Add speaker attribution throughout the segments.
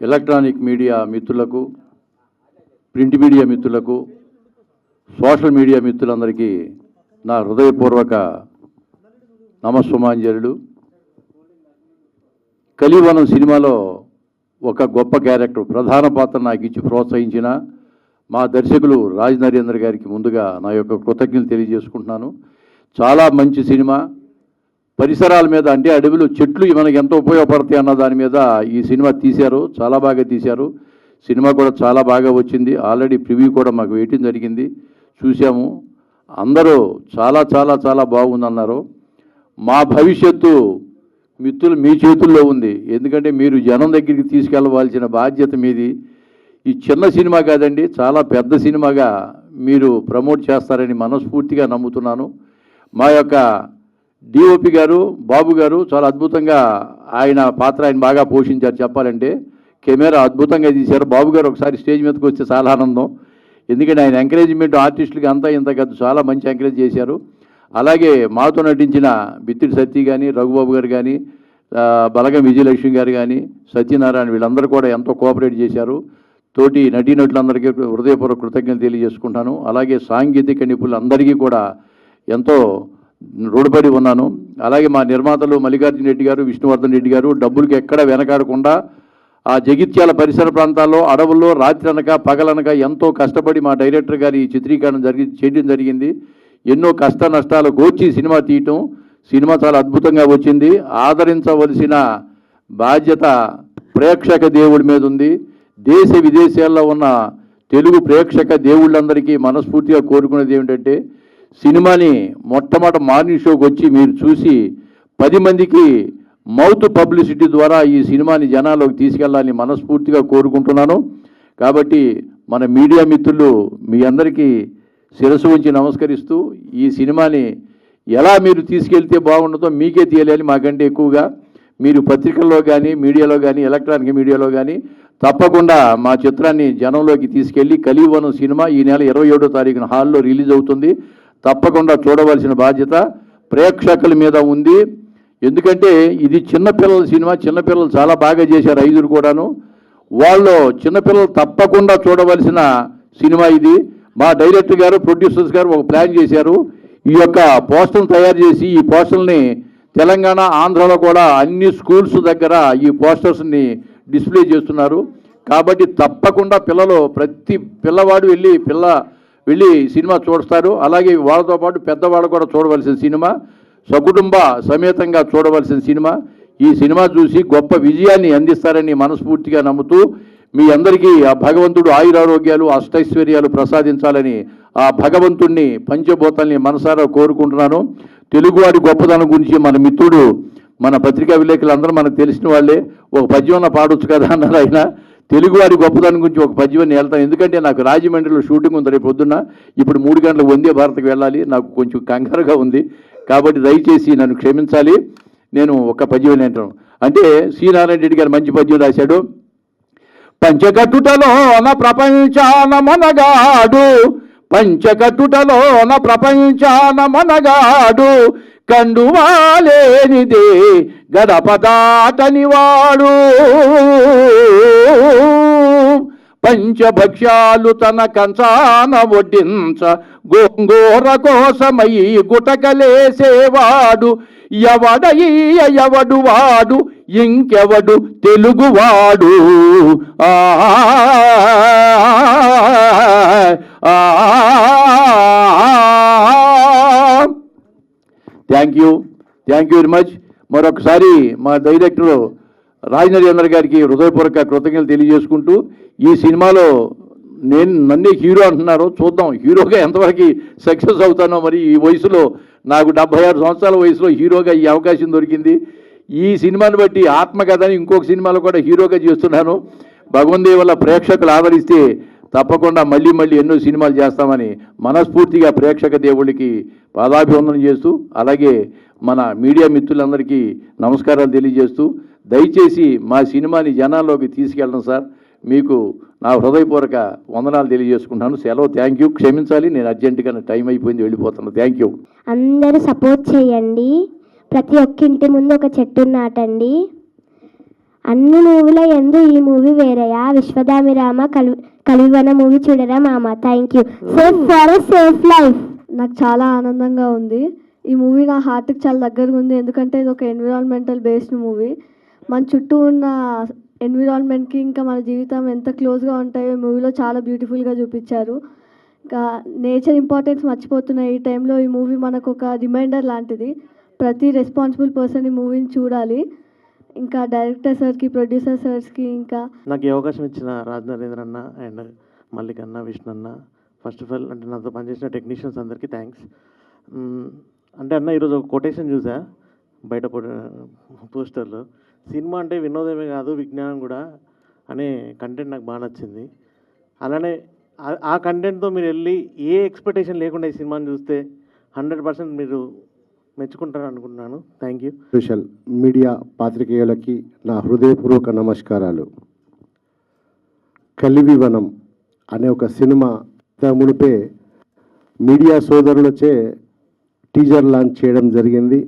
Speaker 1: Electronic media మిత్రులకు, print media మిత్రులకు, social media మిత్రులందరికీ నా హృదయపూర్వక నమస్సుమాంజలుడు. కలివనం సినిమాలో ఒక గొప్ప క్యారెక్టర్, ప్రధాన పాత్ర నాకు ఇచ్చి ప్రోత్సహించిన మా దర్శకులు రాజ్ నరేంద్ర గారికి ముందుగా నా యొక్క కృతజ్ఞతలు తెలియజేసుకుంటున్నాను. చాలా మంచి సినిమా. పరిసరాల మీద, అంటే అడవులు, చెట్లు మనకు ఎంతో ఉపయోగపడతాయి అన్న దాని మీద ఈ సినిమా తీశారు. చాలా బాగా తీశారు. సినిమా కూడా చాలా బాగా వచ్చింది. ఆల్రెడీ ప్రివ్యూ కూడా మాకు వేయటం జరిగింది, చూసాము. అందరూ చాలా చాలా చాలా బాగుందన్నారు. మా భవిష్యత్తు మిత్రులు మీ చేతుల్లో ఉంది. ఎందుకంటే మీరు జనం దగ్గరికి తీసుకెళ్ళవలసిన బాధ్యత మీది. ఈ చిన్న సినిమా కాదండి, చాలా పెద్ద సినిమాగా మీరు ప్రమోట్ చేస్తారని మనస్ఫూర్తిగా నమ్ముతున్నాను. మా యొక్క డిఓపి గారు, బాబు గారు చాలా అద్భుతంగా ఆయన పాత్ర ఆయన బాగా పోషించారు. చెప్పాలంటే కెమెరా అద్భుతంగా తీశారు. బాబు గారు ఒకసారి స్టేజ్ మీదకి వస్తే చాలా ఆనందం. ఎందుకంటే ఆయన ఎంకరేజ్మెంట్ ఆర్టిస్టులకి అంతా ఇంత కాదు, చాలా మంచి ఎంకరేజ్ చేశారు. అలాగే మాతో నటించిన బిత్తిడి సత్య కానీ, రఘుబాబు గారు కానీ, బలగం విజయలక్ష్మి గారు కానీ, సత్యనారాయణ, వీళ్ళందరూ కూడా ఎంతో కోఆపరేట్ చేశారు. తోటి నటీనటులందరికీ హృదయపూర్వక కృతజ్ఞతలు తెలియజేసుకుంటాను. అలాగే సాంకేతిక నిపుణులందరికీ కూడా ఎంతో రుణపడి ఉన్నాను. అలాగే మా నిర్మాతలు మల్లికార్జున రెడ్డి గారు, విష్ణువర్ధన్ రెడ్డి గారు డబ్బులకి ఎక్కడ వెనకాడకుండా ఆ జగిత్యాల పరిసర ప్రాంతాల్లో, అడవుల్లో రాత్రి అనక పగలనక ఎంతో కష్టపడి మా డైరెక్టర్ గారి చిత్రీకరణ చేయడం జరిగింది. ఎన్నో కష్ట నష్టాలు కోర్చి సినిమా తీయటం, సినిమా చాలా అద్భుతంగా వచ్చింది. ఆదరించవలసిన బాధ్యత ప్రేక్షక దేవుడి మీద ఉంది. దేశ విదేశాల్లో ఉన్న తెలుగు ప్రేక్షక దేవుళ్ళందరికీ మనస్ఫూర్తిగా కోరుకునేది ఏమిటంటే, సినిమాని మొట్టమొదటి మార్నింగ్ షోకి వచ్చి మీరు చూసి 10 మందికి మౌత్ పబ్లిసిటీ ద్వారా ఈ సినిమాని జనాల్లోకి తీసుకెళ్లాలని మనస్ఫూర్తిగా కోరుకుంటున్నాను. కాబట్టి మన మీడియా మిత్రులు మీ అందరికీ శిరస్సు ఉంచి నమస్కరిస్తూ, ఈ సినిమాని ఎలా మీరు తీసుకెళ్తే బాగుంటుందో మీకే తెలియాలి. మాకంటే ఎక్కువగా మీరు పత్రికల్లో కానీ, మీడియాలో కానీ, ఎలక్ట్రానిక్ మీడియాలో కానీ తప్పకుండా మా చిత్రాన్ని జనంలోకి తీసుకెళ్ళి, కలివనం సినిమా ఈ నెల 27వ తారీఖున హాల్లో రిలీజ్ అవుతుంది. తప్పకుండా చూడవలసిన బాధ్యత ప్రేక్షకుల మీద ఉంది. ఎందుకంటే ఇది చిన్నపిల్లల సినిమా. చిన్నపిల్లలు చాలా బాగా చేశారు, 5 కూడాను. వాళ్ళు చిన్నపిల్లలు తప్పకుండా చూడవలసిన సినిమా ఇది. మా డైరెక్టర్ గారు, ప్రొడ్యూసర్స్ గారు ఒక ప్లాన్ చేశారు. ఈ యొక్క పోస్టర్ని తయారు చేసి ఈ పోస్టర్ని తెలంగాణ, ఆంధ్రాలో కూడా అన్ని స్కూల్స్ దగ్గర ఈ పోస్టర్స్ని డిస్ప్లే చేస్తున్నారు. కాబట్టి తప్పకుండా పిల్లలు, ప్రతి పిల్లవాడు వెళ్ళి సినిమా చూస్తారు. అలాగే వాళ్ళతో పాటు పెద్దవాళ్ళు కూడా చూడవలసిన సినిమా, సకుటుంబ సమేతంగా చూడవలసిన సినిమా. ఈ సినిమా చూసి గొప్ప విజయాన్ని అందిస్తారని మనస్ఫూర్తిగా నమ్ముతూ, మీ అందరికీ ఆ భగవంతుడు ఆయురారోగ్యాలు, అష్టైశ్వర్యాలు ప్రసాదించాలని ఆ భగవంతుణ్ణి, పంచభూతాల్ని మనసారా కోరుకుంటున్నాను. తెలుగువాడి గొప్పతనం గురించి మన మిత్రుడు, మన పత్రికా విలేకరులందరూ మనకు తెలిసిన వాళ్ళే. ఒక పద్యం పాడొచ్చు కదా అన్నారు ఆయన. తెలుగువాడి గొప్పతనం గురించి ఒక పద్యాన్ని వెళ్తాను. ఎందుకంటే నాకు రాజమండ్రిలో షూటింగ్ ఉంది రేపు పొద్దున్న. ఇప్పుడు 3 గంటలకు వందే భారత్కి వెళ్ళాలి. నాకు కొంచెం కంగారుగా ఉంది. కాబట్టి దయచేసి నన్ను క్షమించాలి. నేను ఒక పద్యం ఏంటాను అంటే, సి నారాయణ రెడ్డి గారు మంచి పద్యం రాశాడు. పంచకట్టుటలోన ప్రపంచాన మనగాడు, పంచకట్టుటలోన ప్రపంచాన మనగాడు, కండువాలేనిదే గడప దాటనివాడు, పంచభక్ష్యాలు తన కంచాన వడ్డించ గోంగూర కోసమై గుటకలేసేవాడు, ఎవడు వాడు ఇంకెవడు తెలుగువాడు. Thank you very much. మరొకసారి మా డైరెక్టర్ రాజ్ నరేంద్ర గారికి హృదయపూర్వక కృతజ్ఞతలు తెలియజేసుకుంటూ, ఈ సినిమాలో నన్నే హీరో అంటున్నారు. చూద్దాం హీరోగా ఎంతవరకు సక్సెస్ అవుతానో. మరి ఈ వయసులో, నాకు 76 సంవత్సరాల వయసులో హీరోగా ఈ అవకాశం దొరికింది. ఈ సినిమాని బట్టి ఆత్మకథని ఇంకొక సినిమాలో కూడా హీరోగా చేస్తున్నాను. భగవంతుడి వల్ల ప్రేక్షకులు ఆదరిస్తే తప్పకుండా మళ్ళీ ఎన్నో సినిమాలు చేస్తామని మనస్ఫూర్తిగా ప్రేక్షక దేవుళ్ళకి పాదాభివందనం చేస్తూ, అలాగే మన మీడియా మిత్రులందరికీ నమస్కారాలు తెలియజేస్తూ, దయచేసి మా సినిమాని జనాల్లోకి తీసుకెళ్ళడం సార్. మీకు నా హృదయపూర్వక వందనాలు తెలియజేసుకుంటాను. సెలవు. Thank you. క్షమించాలి, నేను అర్జెంటుగా టైం అయిపోయింది, వెళ్ళిపోతాను. Thank you.
Speaker 2: అందరూ సపోర్ట్ చేయండి. ప్రతి ఒక్క ఇంటి ముందు ఒక చెట్టు నాటండి. అన్ని మూవీల ఎందు ఈ మూవీ వేరయా. విశ్వదామిరామ కలివన మూవీ చూడరా మామ. Thank you. Safe for safe life.
Speaker 3: నాకు చాలా ఆనందంగా ఉంది. ఈ మూవీ నా హార్ట్కి చాలా దగ్గరగా ఉంది, ఎందుకంటే ఇది ఒక ఎన్విరాన్మెంటల్ బేస్డ్ మూవీ. మన చుట్టూ ఉన్న ఎన్విరాన్మెంట్కి ఇంకా మన జీవితం ఎంత క్లోజ్గా ఉంటాయో ఈ మూవీలో చాలా బ్యూటిఫుల్గా చూపించారు. ఇంకా నేచర్ ఇంపార్టెన్స్ మర్చిపోతున్న ఈ టైంలో ఈ మూవీ మనకు ఒక రిమైండర్ లాంటిది. ప్రతి రెస్పాన్సిబుల్ పర్సన్ ఈ మూవీని చూడాలి. ఇంకా డైరెక్టర్ సార్కి, ప్రొడ్యూసర్ సార్స్కి, ఇంకా
Speaker 4: నాకు ఈ అవకాశం ఇచ్చిన రాజ్ నరేంద్ర అన్న అండ్ మల్లిక్ అన్న, విష్ణు అన్న, ఫస్ట్ ఆఫ్ ఆల్ అంటే నాతో పనిచేసిన టెక్నీషియన్స్ అందరికీ థ్యాంక్స్. అంటే అన్న ఈరోజు ఒక కొటేషన్ చూసా బయట పోస్టర్లో, సినిమా అంటే వినోదమే కాదు విజ్ఞానం కూడా అనే కంటెంట్ నాకు బాగా నచ్చింది. అలానే ఆ కంటెంట్తో మీరు వెళ్ళి ఏ ఎక్స్పెక్టేషన్ లేకుండా ఈ సినిమాని చూస్తే 100% మీరు మెచ్చుకుంటారు అనుకుంటున్నాను. Thank you.
Speaker 5: సోషల్ మీడియా పాత్రికేయులకి నా హృదయపూర్వక నమస్కారాలు. కలివివనం అనే ఒక సినిమా మునిపే మీడియా సోదరులచే టీజర్ లాంచ్ చేయడం జరిగింది.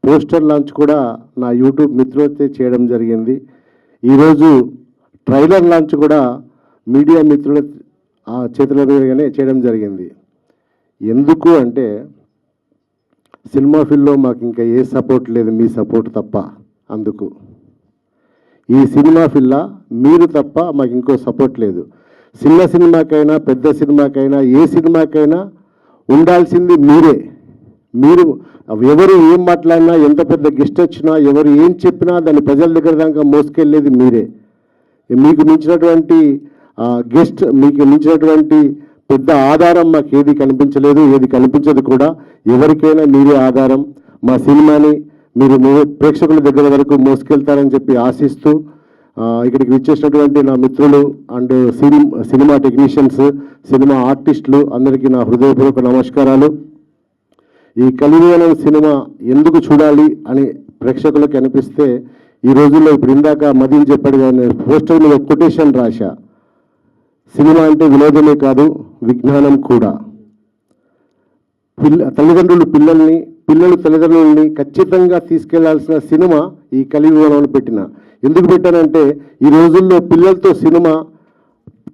Speaker 5: పోస్టర్ లాంచ్ కూడా నా యూట్యూబ్ మిత్రులతో చేయడం జరిగింది. ఈరోజు ట్రైలర్ లాంచ్ కూడా మీడియా మిత్రుల చేతుల మీదుగానే చేయడం జరిగింది. ఎందుకు అంటే సినిమా ఫీల్డ్లో మాకు ఇంకా ఏ సపోర్ట్ లేదు, మీ సపోర్ట్ తప్ప. అందుకు ఈ సినిమా ఫీల్డ్లో మీరు తప్ప మాకు ఇంకో సపోర్ట్ లేదు. చిన్న సినిమాకైనా పెద్ద సినిమాకైనా ఏ సినిమాకైనా ఉండాల్సింది మీరే. మీరు ఎవరు ఏం మాట్లాడినా, ఎంత పెద్ద గెస్ట్ వచ్చినా, ఎవరు ఏం చెప్పినా దాన్ని ప్రజల దగ్గర దాకా మోసుకెళ్ళేది మీరే. మీకు మించినటువంటి గెస్ట్, మీకు మించినటువంటి పెద్ద ఆధారం మాకు ఏది కనిపించలేదు, ఏది కనిపించదు కూడా. ఎవరికైనా మీరే ఆధారం. మా సినిమాని మీరు ప్రేక్షకుల దగ్గర వరకు మోసుకెళ్తారని చెప్పి ఆశిస్తూ ఇక్కడికి విచ్చేసినటువంటి నా మిత్రులు అండ్ సినిమా టెక్నీషియన్స్, సినిమా ఆర్టిస్టులు అందరికీ నా హృదయపూర్వక నమస్కారాలు. ఈ కలివివనం సినిమా ఎందుకు చూడాలి అని ప్రేక్షకులకు అనిపిస్తే, ఈ రోజుల్లో ఇప్పుడు ఇందాక మదీన్ చెప్పాడు కానీ పోస్టర్ మీద కొటేషన్ రాశా, సినిమా అంటే వినోదమే కాదు విజ్ఞానం కూడా. తల్లిదండ్రులు పిల్లల్ని, పిల్లలు తల్లిదండ్రులని ఖచ్చితంగా తీసుకెళ్లాల్సిన సినిమా ఈ కలివివనంలో పెట్టిన. ఎందుకు పెట్టానంటే ఈ రోజుల్లో పిల్లలతో సినిమా,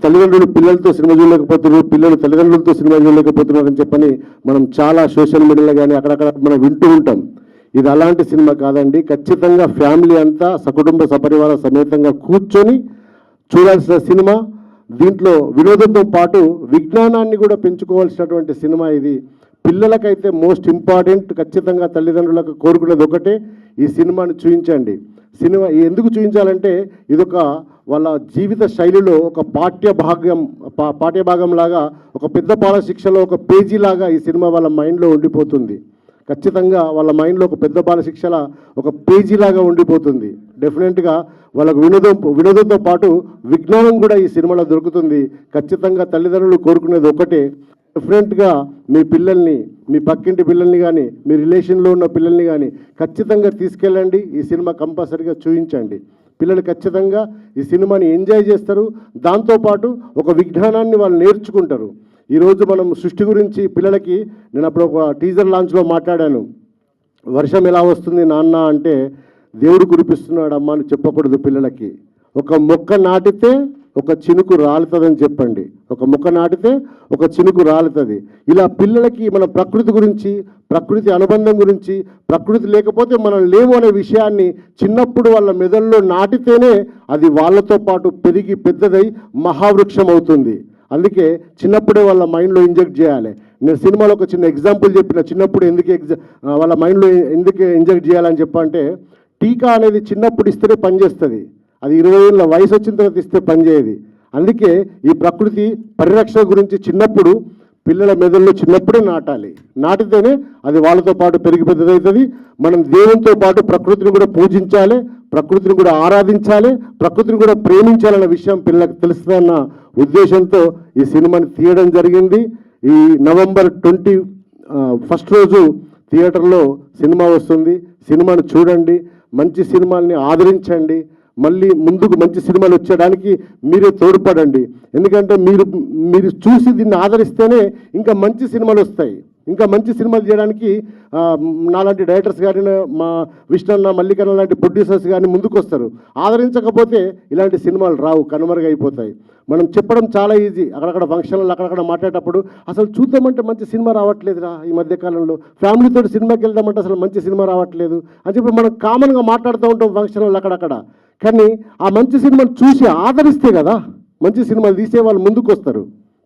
Speaker 5: తల్లిదండ్రులు పిల్లలతో సినిమా చూడలేకపోతున్నారు, పిల్లలు తల్లిదండ్రులతో సినిమా చూడలేకపోతున్నారని చెప్పని మనం చాలా సోషల్ మీడియాలో కానీ అక్కడక్కడ మనం వింటూ ఉంటాం. ఇది అలాంటి సినిమా కాదండి. ఖచ్చితంగా ఫ్యామిలీ అంతా సకుటుంబ సపరివార సమేతంగా కూర్చొని చూడాల్సిన సినిమా. దీంట్లో వినోదంతో పాటు విజ్ఞానాన్ని కూడా పెంచుకోవాల్సినటువంటి సినిమా ఇది. పిల్లలకైతే మోస్ట్ ఇంపార్టెంట్. ఖచ్చితంగా తల్లిదండ్రులకు కోరుకునేది ఒకటే, ఈ సినిమాని చూపించండి. సినిమా ఎందుకు చూపించాలంటే ఇదొక వాళ్ళ జీవిత శైలిలో ఒక పాఠ్యభాగంలాగా, ఒక పెద్ద పాఠ శిక్షలో ఒక పేజీలాగా ఈ సినిమా వాళ్ళ మైండ్లో ఉండిపోతుంది. ఖచ్చితంగా వాళ్ళ మైండ్లో ఒక పెద్ద బాల శిక్షల ఒక పేజీలాగా ఉండిపోతుంది. డెఫినెట్గా వాళ్ళకు వినోదంతో పాటు విజ్ఞానం కూడా ఈ సినిమాలో దొరుకుతుంది. ఖచ్చితంగా తల్లిదండ్రులు కోరుకునేది ఒకటే, డెఫినెట్గా మీ పిల్లల్ని, మీ పక్కింటి పిల్లల్ని కానీ, మీ రిలేషన్లో ఉన్న పిల్లల్ని కానీ ఖచ్చితంగా తీసుకెళ్ళండి. ఈ సినిమా కంపల్సరీగా చూపించండి. పిల్లలు ఖచ్చితంగా ఈ సినిమాని ఎంజాయ్ చేస్తారు. దాంతోపాటు ఒక విజ్ఞానాన్ని వాళ్ళు నేర్చుకుంటారు. ఈరోజు మనం సృష్టి గురించి పిల్లలకి, నేను అప్పుడు ఒక టీజర్ లాంచ్లో మాట్లాడాను. వర్షం ఎలా వస్తుంది నాన్న అంటే దేవుడు కురిపిస్తున్నాడు అమ్మ అని చెప్పకూడదు పిల్లలకి. ఒక మొక్క నాటితే ఒక చినుకు రాలుతుందని చెప్పండి. ఒక మొక్క నాటితే ఒక చినుకు రాలుతుంది. ఇలా పిల్లలకి మన ప్రకృతి గురించి, ప్రకృతి అనుబంధం గురించి, ప్రకృతి లేకపోతే మనం లేవు అనే విషయాన్ని చిన్నప్పుడు వాళ్ళ మెదడులో నాటితేనే అది వాళ్ళతో పాటు పెరిగి పెద్దదై మహావృక్షం అవుతుంది. అందుకే చిన్నప్పుడే వాళ్ళ మైండ్లో ఇంజెక్ట్ చేయాలి. నేను సినిమాలో ఒక చిన్న ఎగ్జాంపుల్ చెప్పిన, చిన్నప్పుడు వాళ్ళ మైండ్లో ఎందుకు ఇంజెక్ట్ చేయాలని చెప్పంటే, టీకా అనేది చిన్నప్పుడు ఇస్తేనే పనిచేస్తుంది. అది 20 ఏళ్ళ వయసు వచ్చిన తర్వాత ఇస్తే పనిచేయదు. అందుకే ఈ ప్రకృతి పరిరక్షణ గురించి చిన్నప్పుడు పిల్లల మెదడులో చిన్నప్పుడే నాటాలి. నాటితేనే అది వాళ్ళతో పాటు పెరిగి పెద్దదవుతుంది. మనం దేవునితో పాటు ప్రకృతిని కూడా పూజించాలి, ప్రకృతిని కూడా ఆరాధించాలి, ప్రకృతిని కూడా ప్రేమించాలన్న విషయం పిల్లలకు తెలుస్తుందన్న ఉద్దేశంతో ఈ సినిమాని తీయడం జరిగింది. ఈ నవంబర్ 21 రోజు థియేటర్లో సినిమా వస్తుంది. సినిమాను చూడండి, మంచి సినిమాల్ని ఆదరించండి. మళ్ళీ ముందుకు మంచి సినిమాలు వచ్చేయడానికి మీరే తోడ్పడండి. ఎందుకంటే మీరు చూసి దీన్ని ఆదరిస్తేనే ఇంకా మంచి సినిమాలు వస్తాయి. ఇంకా మంచి సినిమాలు చేయడానికి నాలాంటి డైరెక్టర్స్ కానీ మా విష్ణన్న మల్లికన్న లాంటి ప్రొడ్యూసర్స్ కానీ ముందుకు వస్తారు. ఆదరించకపోతే ఇలాంటి సినిమాలు రావు, కనుమరుగైపోతాయి. మనం చెప్పడం చాలా ఈజీ, అక్కడక్కడ ఫంక్షన్లు అక్కడక్కడ మాట్లాడేటప్పుడు అసలు చూద్దామంటే మంచి సినిమా రావట్లేదురా ఈ మధ్యకాలంలో, ఫ్యామిలీతో సినిమాకి వెళ్దామంటే అసలు మంచి సినిమా రావట్లేదు అని చెప్పి మనం కామన్గా మాట్లాడుతూ ఉంటాం ఫంక్షన్లు అక్కడక్కడ. కానీ ఆ మంచి సినిమాలు చూసి ఆదరిస్తే కదా మంచి సినిమాలు తీసే వాళ్ళు ముందుకు వస్తారు.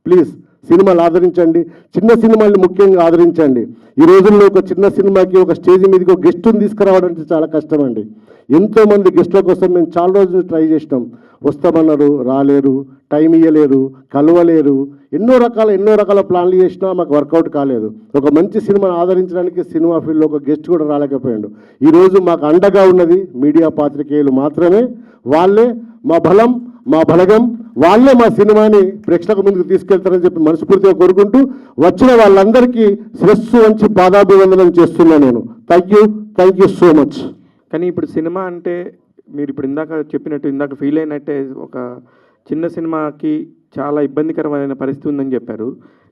Speaker 5: ప్లీజ్ సినిమాలు ఆదరించండి, చిన్న సినిమాల్ని ముఖ్యంగా ఆదరించండి. ఈ రోజుల్లో ఒక చిన్న సినిమాకి ఒక స్టేజ్ మీదకి ఒక గెస్ట్ని తీసుకురావడం అంటే చాలా కష్టం అండి. ఎంతోమంది గెస్ట్ల కోసం మేము చాలా రోజులు ట్రై చేసినాం, వస్తామన్నారు, రాలేరు, టైం ఇవ్వలేరు, కలవలేరు, ఎన్నో రకాల ప్లాన్లు చేసినా మాకు వర్కౌట్ కాలేదు. ఒక మంచి సినిమాను ఆదరించడానికి సినిమా ఫీల్డ్లో ఒక గెస్ట్ కూడా రాలేకపోయాడు. ఈరోజు మాకు అండగా ఉన్నది మీడియా పాత్రికేయులు మాత్రమే. వాళ్ళే మా బలం, మా బలగం, వాళ్ళే మా సినిమాని ప్రేక్షకుల ముందుకు తీసుకెళ్తారని చెప్పి మనస్ఫూర్తిగా కోరుకుంటూ వచ్చిన వాళ్ళందరికీ శిరస్సు వంచి పాదాభివందనం చేస్తున్నా నేను. Thank you so much.
Speaker 6: కానీ ఇప్పుడు సినిమా అంటే మీరు ఇప్పుడు ఇందాక చెప్పినట్టు, ఇందాక ఫీల్ అయినట్టే, ఒక చిన్న సినిమాకి చాలా ఇబ్బందికరమైన పరిస్థితి ఉందని చెప్పారు.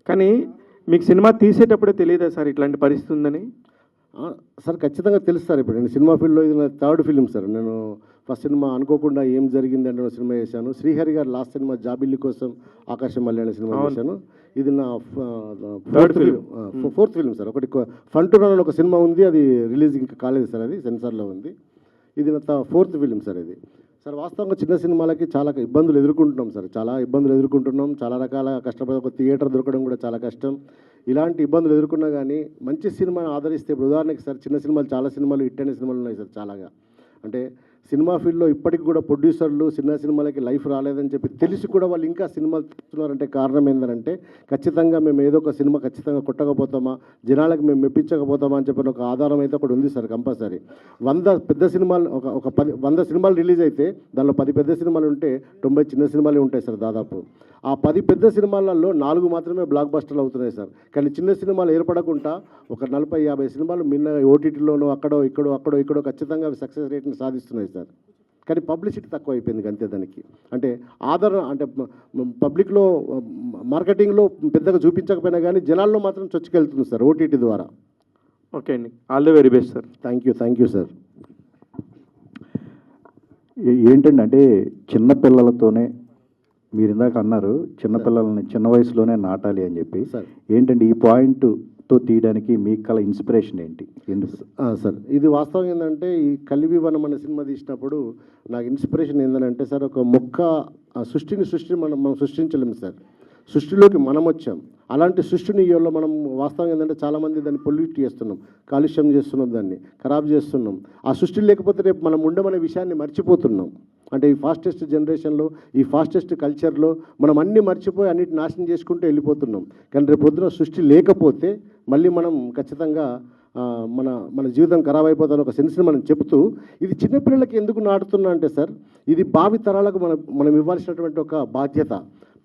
Speaker 6: కానీ మీకు సినిమా తీసేటప్పుడే తెలియదా సార్ ఇట్లాంటి పరిస్థితి ఉందని?
Speaker 5: సార్ ఖచ్చితంగా తెలుసు సార్. ఇప్పుడు నేను సినిమా ఫీల్డ్లో ఇది నా థర్డ్ ఫిలిం సార్. నేను ఫస్ట్ సినిమా అనుకోకుండా ఏం జరిగింది అంటే సినిమా చేశాను. శ్రీహరి గారు లాస్ట్ సినిమా జాబిల్లి కోసం ఆకాశం మళ్ళీ అనే సినిమా చేశాను. ఇది నా ఫోర్త్ ఫిలిం సార్. ఒకటి ఫన్ టు రన్ ఒక సినిమా ఉంది, అది రిలీజ్ ఇంకా కాలేదు సార్, అది సెన్సార్లో ఉంది. ఇది నా ఫోర్త్ ఫిలిం సార్. ఇది సార్ వాస్తవంగా చిన్న సినిమాలకి చాలా ఇబ్బందులు ఎదుర్కొంటున్నాం సార్, చాలా ఇబ్బందులు ఎదుర్కొంటున్నాం. చాలా రకాల కష్టపడి ఒక థియేటర్ దొరకడం కూడా చాలా కష్టం. ఇలాంటి ఇబ్బందులు ఎదుర్కొన్నా కానీ మంచి సినిమాని ఆదరిస్తే, ఇప్పుడు ఉదాహరణకి సార్ చిన్న సినిమాలు చాలా సినిమాలు హిట్ అయిన సినిమాలు ఉన్నాయి సార్ చాలాగా. అంటే సినిమా ఫీల్డ్లో ఇప్పటికి కూడా ప్రొడ్యూసర్లు చిన్న సినిమాలకి లైఫ్ రాలేదని చెప్పి తెలిసి కూడా వాళ్ళు ఇంకా సినిమాలు తీస్తున్నారంటే కారణం ఏంటంటే ఖచ్చితంగా మేము ఏదో ఒక సినిమా ఖచ్చితంగా కొట్టకపోతామా, జనాలకు మేము మెప్పించకపోతామా అని చెప్పిన ఒక ఆధారం అయితే ఒకటి ఉంది సార్ కంపల్సరీ. 100 పెద్ద సినిమాలు ఒక 100 సినిమాలు రిలీజ్ అయితే దానిలో 10 పెద్ద సినిమాలు ఉంటే 90 చిన్న సినిమాలే ఉంటాయి సార్ దాదాపు. ఆ 10 పెద్ద సినిమాలలో 4 మాత్రమే బ్లాక్ బస్టర్లు అవుతున్నాయి సార్. కానీ చిన్న సినిమాలు ఏర్పడకుండా ఒక 40-50 సినిమాలు మిన్న ఓటీటీలోనో అక్కడో ఇక్కడో ఖచ్చితంగా సక్సెస్ రేట్ని సాధిస్తున్నాయి సార్. కానీ పబ్లిసిటీ తక్కువ అయిపోయింది అంతే దానికి. అంటే ఆదరణ అంటే పబ్లిక్లో మార్కెటింగ్లో పెద్దగా చూపించకపోయినా కానీ జనాల్లో మాత్రం చొచ్చుకెళ్తుంది సార్ ఓటీటీ ద్వారా.
Speaker 6: ఓకే అండి, all the very best sir.
Speaker 5: Thank you sir.
Speaker 1: ఏంటంటే అంటే చిన్నపిల్లలతోనే మీరు ఇందాక అన్నారు, చిన్నపిల్లల్ని చిన్న వయసులోనే నాటాలి అని చెప్పి.
Speaker 5: సార్
Speaker 1: ఏంటంటే ఈ పాయింట్తో తీయడానికి మీకు కల ఇన్స్పిరేషన్ ఏంటి, ఎందుకు?
Speaker 5: సార్ ఇది వాస్తవం ఏంటంటే ఈ కలివి వనం అనే సినిమా తీసినప్పుడు నాకు ఇన్స్పిరేషన్ ఏంటంటే సార్, ఒక మొక్క సృష్టిని మనం సృష్టించలేము సార్, సృష్టిలోకి మనం వచ్చాం. అలాంటి సృష్టిని ఇవాళ మనం వాస్తవం ఏంటంటే చాలామంది దాన్ని పొల్యూట్ చేస్తున్నాం, కాలుష్యం చేస్తున్నాం, దాన్ని ఖరాబ్ చేస్తున్నాం. ఆ సృష్టి లేకపోతే రేపు మనం ఉండమనే విషయాన్ని మర్చిపోతున్నాం. అంటే ఈ ఫాస్టెస్ట్ జనరేషన్లో, ఈ ఫాస్టెస్ట్ కల్చర్లో మనం అన్నీ మర్చిపోయి అన్నిటి నాశనం చేసుకుంటూ వెళ్ళిపోతున్నాం. కానీ రేపు పొద్దున సృష్టి లేకపోతే మళ్ళీ మనం ఖచ్చితంగా మన జీవితం ఖరాబ్ అయిపోతుందని ఒక సెన్స్ని మనం చెబుతూ, ఇది చిన్నపిల్లలకి ఎందుకు నాటుతున్నా అంటే సార్, ఇది భావి తరాలకు మనం ఇవ్వాల్సినటువంటి ఒక బాధ్యత.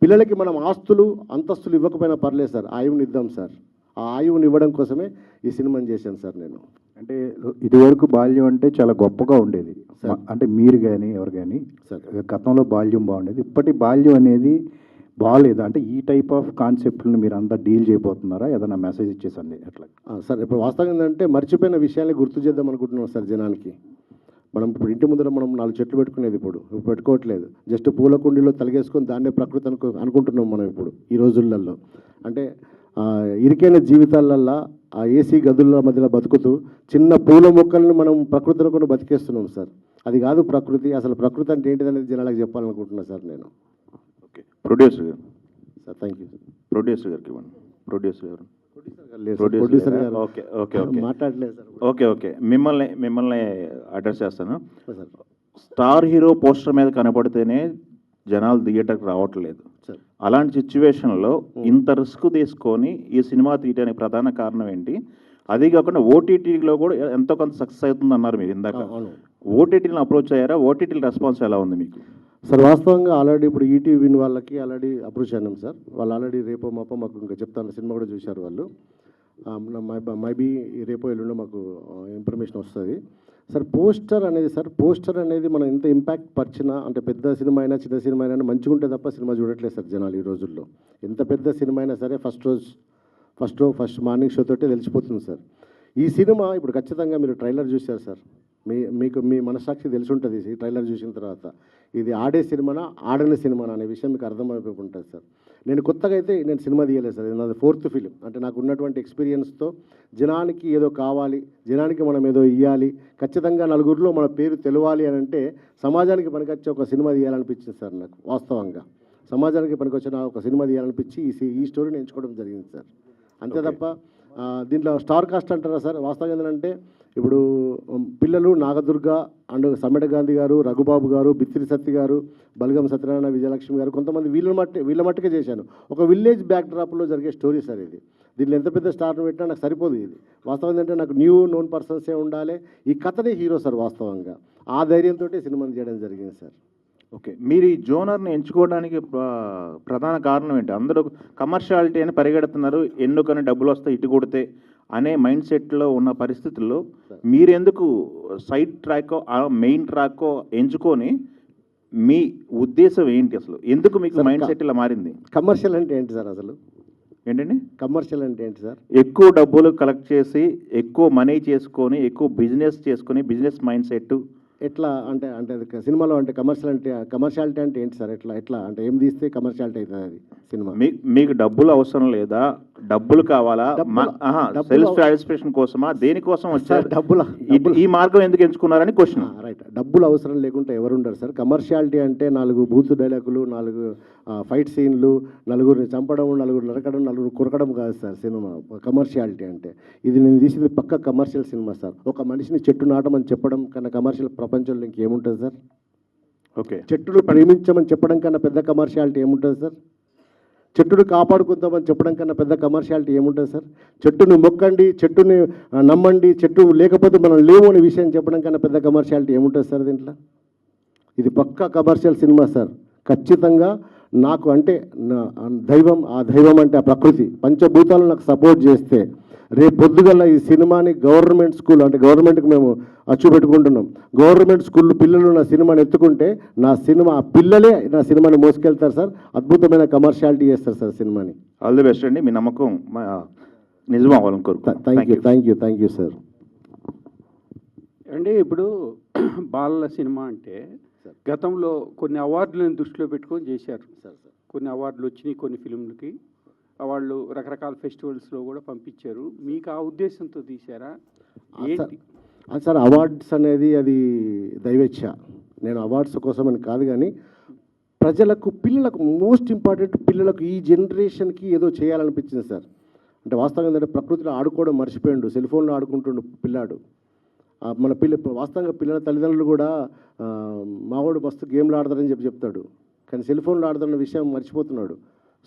Speaker 5: పిల్లలకి మనం ఆస్తులు అంతస్తులు ఇవ్వకపోయినా పర్లేదు సార్, ఆయువుని ఇద్దాం సార్. ఆ ఆయువుని ఇవ్వడం కోసమే ఈ సినిమాని చేశాను సార్ నేను.
Speaker 1: అంటే ఇదివరకు బాల్యం అంటే చాలా గొప్పగా ఉండేది, అంటే మీరు కానీ ఎవరు కానీ
Speaker 5: సార్
Speaker 1: గతంలో బాల్యం బాగుండేది, ఇప్పటి బాల్యం అనేది బాగాలేదు. అంటే ఈ టైప్ ఆఫ్ కాన్సెప్ట్ని మీరు అంతా డీల్ చేయబోతున్నారా, ఏదైనా మెసేజ్ ఇచ్చేసండి అట్లా?
Speaker 5: సార్ ఇప్పుడు వాస్తవం ఏంటంటే మర్చిపోయిన విషయాన్ని గుర్తు చేద్దాం అనుకుంటున్నాం సార్ జనానికి. మనం ఇప్పుడు ఇంటి ముందర మనం 4 చెట్లు పెట్టుకునేది ఇప్పుడు పెట్టుకోవట్లేదు, జస్ట్ పూల కుండీలో తలగేసుకొని దాన్నే ప్రకృతి అనుకుంటున్నాం మనం ఇప్పుడు ఈ రోజులలో. అంటే ఇరికైన జీవితాలల్లో ఆ ఏసీ గదుల మధ్యలో బతుకుతూ చిన్న పూల మొక్కలను మనం ప్రకృతి అనుకుని బతికేస్తున్నాం సార్. అది కాదు ప్రకృతి, అసలు ప్రకృతి అంటే ఏంటిది అనేది జనాలకు చెప్పాలనుకుంటున్నా సార్ నేను.
Speaker 7: ఓకే, ప్రొడ్యూసర్ గారు
Speaker 5: సార్ థ్యాంక్ యూ.
Speaker 7: ప్రొడ్యూసర్ గారికి ఇవ్వండి. ప్రొడ్యూసర్ గారు
Speaker 5: ప్రొడ్యూసర్ గారు
Speaker 7: ఓకే ఓకే ఓకే
Speaker 5: మాట్లాడలేదు సార్.
Speaker 7: ఓకే మిమ్మల్ని అడ్రస్ చేస్తాను.
Speaker 5: సార్
Speaker 7: స్టార్ హీరో పోస్టర్ మీద కనపడితేనే జనాలు థియేటర్కి రావట్లేదు.
Speaker 5: సార్
Speaker 7: అలాంటి సిచ్యువేషన్లో ఇంత రిస్క్ తీసుకొని ఈ సినిమా తీయడానికి ప్రధాన కారణం ఏంటి? అది కాకుండా ఓటీటీలో కూడా ఎంతో కొంత సక్సెస్ అవుతుంది అన్నారు మీరు ఇందాక. ఓటీటీని అప్రోచ్ అయ్యారా? ఓటీటీల రెస్పాన్స్ ఎలా ఉంది మీకు?
Speaker 5: సార్ వాస్తవంగా ఆల్రెడీ ఇప్పుడు ఈటీవీ వాళ్ళకి ఆల్రెడీ అప్రోచ్ అయినాం సార్. వాళ్ళు ఆల్రెడీ రేపో మాపో మాకు ఇంకా చెప్తాను, సినిమా కూడా చూశారు వాళ్ళు. మైబీ రేపో ఎల్లుండో మాకు ఇన్ఫర్మేషన్ వస్తుంది సార్. పోస్టర్ అనేది మనం ఎంత ఇంపాక్ట్ పరిచినా, అంటే పెద్ద సినిమా అయినా చిన్న సినిమా అయినా మంచిగా ఉంటే తప్ప సినిమా చూడట్లేదు సార్ జనాలు ఈ రోజుల్లో. ఎంత పెద్ద సినిమా అయినా సరే ఫస్ట్ మార్నింగ్ షో తోటే తెలిసిపోతుంది సార్. ఈ సినిమా ఇప్పుడు ఖచ్చితంగా మీరు ట్రైలర్ చూశారు సార్, మీకు మీ మనస్సాక్షి తెలిసి ఉంటుంది ఈ ట్రైలర్ చూసిన తర్వాత. ఇది ఆడే సినిమానా ఆడని సినిమానా అనే విషయం మీకు అర్థమైపోయి ఉంటుంది సార్. నేను కొత్తగా అయితే నేను సినిమా తీయలేదు సార్, ఇది నాది 4th ఫిలిం. అంటే నాకు ఉన్నటువంటి ఎక్స్పీరియన్స్తో జనానికి ఏదో కావాలి, జనానికి మనం ఏదో ఇవ్వాలి, ఖచ్చితంగా నలుగురిలో మన పేరు తెలవాలి అని అంటే సమాజానికి పనికొచ్చే ఒక సినిమా తీయాలనిపించింది సార్ నాకు. వాస్తవంగా సమాజానికి పనికొచ్చిన ఒక సినిమా తీయాలనిపించి ఈ స్టోరీని ఎంచుకోవడం జరిగింది సార్. అంతే తప్ప దీంట్లో స్టార్ కాస్ట్ అంటారా సార్, వాస్తవం ఏంటంటే ఇప్పుడు పిల్లలు నాగదుర్గ అండ్ సమ్మెడ గాంధీ గారు, రఘుబాబు గారు, బిత్తిరి సత్తి గారు, బలగం సత్యనారాయణ, విజయలక్ష్మి గారు, కొంతమంది వీళ్ళ మట్టుకే చేశాను. ఒక విలేజ్ బ్యాక్డ్రాప్లో జరిగే స్టోరీ సార్ ఇది. దీనిలో ఎంత పెద్ద స్టార్ను పెట్టినా నాకు సరిపోదు. ఇది వాస్తవం ఏంటంటే నాకు న్యూ నోన్ పర్సన్సే ఉండాలి, ఈ కథనే హీరో సార్. వాస్తవంగా ఆ ధైర్యంతో సినిమాని చేయడం జరిగింది సార్.
Speaker 7: ఓకే, మీరు ఈ జోనర్ని ఎంచుకోవడానికి ప్రధాన కారణం ఏంటి? అందరూ కమర్షియాలిటీ అని పరిగెడుతున్నారు, ఎన్నుకొని డబ్బులు వస్తాయి ఇటు కొడితే అనే మైండ్ సెట్లో ఉన్న పరిస్థితుల్లో మీరెందుకు సైడ్ ట్రాక్ మెయిన్ ట్రాక్ ఎంచుకొని మీ ఉద్దేశం ఏంటి అసలు? ఎందుకు మీకు మైండ్ సెట్ ఇలా మారింది?
Speaker 5: కమర్షియల్ అంటే ఏంటి సార్ అసలు?
Speaker 7: ఏంటండి
Speaker 5: కమర్షియల్ అంటే ఏంటి సార్?
Speaker 7: ఎక్కువ డబ్బులు కలెక్ట్ చేసి ఎక్కువ మనీ చేసుకొని ఎక్కువ బిజినెస్ చేసుకొని బిజినెస్ మైండ్ సెట్
Speaker 5: ఎట్లా అంటే అంటే అది సినిమాలో అంటే కమర్షియాలిటీ అంటే ఏంటి సార్? ఎట్లా అంటే ఏం తీస్తే కమర్షియాలిటీ అవుతుంది అది సినిమా?
Speaker 7: మీకు డబ్బులు అవసరం లేదా? డబ్బులు కావాలా? సెల్ఫ్ సాటిస్ఫాక్షన్ కోసమా? దేనికోసం వచ్చారు? ఈ మార్గం ఎందుకు ఎంచుకున్నారని క్వశ్చన్.
Speaker 5: రైట్, డబ్బులు అవసరం లేకుండా ఎవరు ఉండరు సార్. కమర్షియాలిటీ అంటే 4 బూతు డైలాగులు, 4 ఫైట్ సీన్లు, నలుగురిని చంపడం, నలుగురు నరకడం, నలుగురు కురకడం కాదు సార్ సినిమా కమర్షియాలిటీ అంటే. ఇది నేను తీసింది పక్క కమర్షియల్ సినిమా సార్. ఒక మనిషిని చెట్టు నాటమని చెప్పడం కన్నా కమర్షియల్ ప్రపంచంలో ఇంకేముంటుంది సార్?
Speaker 7: ఓకే,
Speaker 5: చెట్టును ప్రేమించమని చెప్పడం కన్నా పెద్ద కమర్షియాలిటీ ఏముంటుంది సార్? చెట్టును కాపాడుకుందామని చెప్పడం కన్నా పెద్ద కమర్షియాలిటీ ఏముంటుంది సార్? చెట్టును మొక్కండి, చెట్టుని నమ్మండి, చెట్టు లేకపోతే మనం లేవు అనే విషయం చెప్పడం కన్నా పెద్ద కమర్షియాలిటీ ఏముంటుంది సార్ దీంట్లో? ఇది పక్కా కమర్షియల్ సినిమా సార్. ఖచ్చితంగా నాకు అంటే దైవం, ఆ దైవం అంటే ఆ ప్రకృతి, పంచభూతాలు నాకు సపోర్ట్ చేస్తే రేపు పొద్దుగల ఈ సినిమాని గవర్నమెంట్ స్కూల్ అంటే గవర్నమెంట్కి మేము అచ్చు పెట్టుకుంటున్నాం. గవర్నమెంట్ స్కూల్ పిల్లలు నా సినిమాని ఎత్తుకుంటే ఆ పిల్లలే నా సినిమాని మోసుకెళ్తారు సార్. అద్భుతమైన కమర్షియాలిటీ చేస్తారు సార్ సినిమాని.
Speaker 7: ఆల్ ది బెస్ట్ అండి. మీ నమ్మకం నిజం అవ్వాలని కోరుకుంటున్నాను.
Speaker 5: Thank you sir.
Speaker 8: అంటే ఇప్పుడు బాలల సినిమా అంటే గతంలో కొన్ని అవార్డులను దృష్టిలో పెట్టుకొని చేశారు. కొన్ని అవార్డులు వచ్చినాయి కొన్ని ఫిల్మ్లకి, వాళ్ళు రకరకాల ఫెస్టివల్స్లో కూడా పంపించారు. మీకు ఆ ఉద్దేశంతో తీశారా ఏంటి?
Speaker 5: సార్ అవార్డ్స్ అనేది అది దైవేచ్ఛ. నేను అవార్డ్స్ కోసం అని కాదు, కానీ ప్రజలకు, పిల్లలకు, మోస్ట్ ఇంపార్టెంట్ పిల్లలకు, ఈ జనరేషన్కి ఏదో చేయాలనిపించింది సార్. అంటే వాస్తవం ఏంటంటే ప్రకృతిలో ఆడుకోవడం మర్చిపోయిండు, సెల్ ఫోన్లో ఆడుకుంటుండు పిల్లాడు. మన వాస్తవంగా పిల్లల తల్లిదండ్రులు కూడా మావాడు మస్తు గేమ్లు ఆడతారని చెప్తాడు, కానీ సెల్ ఫోన్లో ఆడుతున్న విషయం మర్చిపోతున్నాడు.